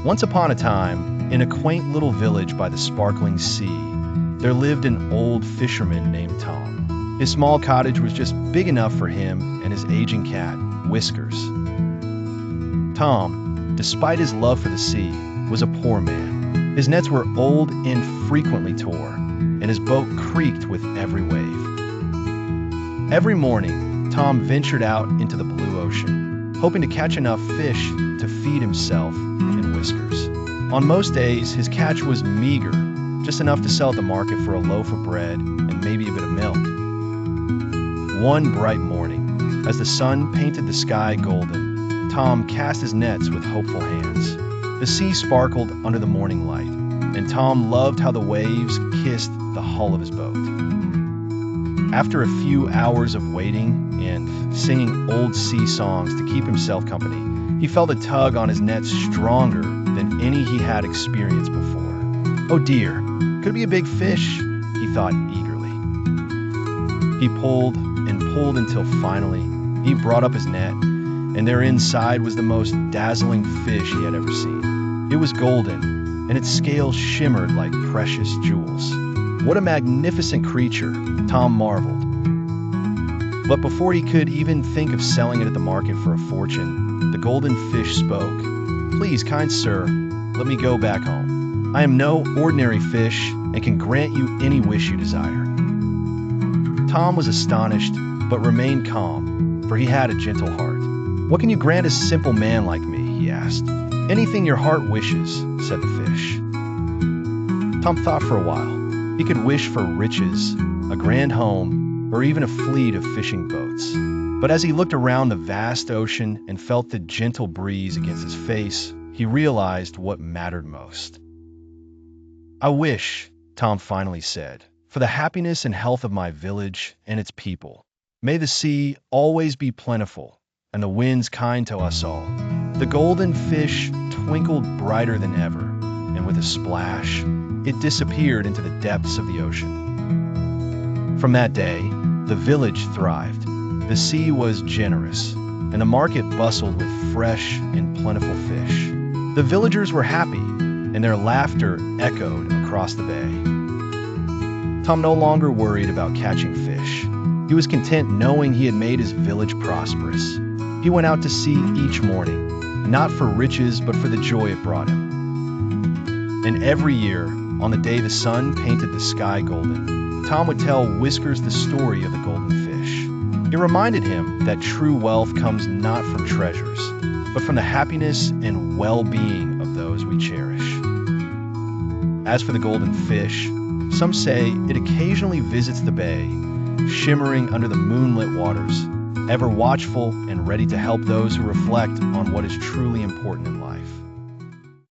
Once upon a time, in a quaint little village by the sparkling sea, there lived an old fisherman named Tom. His small cottage was just big enough for him and his aging cat, Whiskers. Tom, despite his love for the sea, was a poor man. His nets were old and frequently tore, and his boat creaked with every wave. Every morning, Tom ventured out into the blue ocean, hoping to catch enough fish to feed himself and Whiskers. On most days, his catch was meager, just enough to sell at the market for a loaf of bread and maybe a bit of milk. One bright morning, as the sun painted the sky golden, Tom cast his nets with hopeful hands. The sea sparkled under the morning light, and Tom loved how the waves kissed the hull of his boat. After a few hours of waiting and singing old sea songs to keep himself company, he felt a tug on his nets stronger than any he had experienced before. Oh dear, could it be a big fish? He thought eagerly. He pulled and pulled until finally he brought up his net, and there inside was the most dazzling fish he had ever seen. It was golden, and its scales shimmered like precious jewels. What a magnificent creature, Tom marveled. But before he could even think of selling it at the market for a fortune, the golden fish spoke. "Please, kind sir, let me go back home. I am no ordinary fish and can grant you any wish you desire." Tom was astonished, but remained calm, for he had a gentle heart. "What can you grant a simple man like me?" he asked. "Anything your heart wishes," said the fish. Tom thought for a while. He could wish for riches, a grand home, or even a fleet of fishing boats. But as he looked around the vast ocean and felt the gentle breeze against his face, he realized what mattered most. "I wish," Tom finally said, "for the happiness and health of my village and its people. May the sea always be plentiful, and the winds kind to us all." The golden fish twinkled brighter than ever, and with a splash, it disappeared into the depths of the ocean. From that day, the village thrived. The sea was generous, and the market bustled with fresh and plentiful fish. The villagers were happy, and their laughter echoed across the bay. Tom no longer worried about catching fish. He was content knowing he had made his village prosperous. He went out to sea each morning, not for riches but for the joy it brought him. And every year, on the day the sun painted the sky golden, Tom would tell Whiskers the story of the golden fish. It reminded him that true wealth comes not from treasures, but from the happiness and well-being of those we cherish. As for the golden fish, some say it occasionally visits the bay, shimmering under the moonlit waters, ever watchful and ready to help those who reflect on what is truly important in life.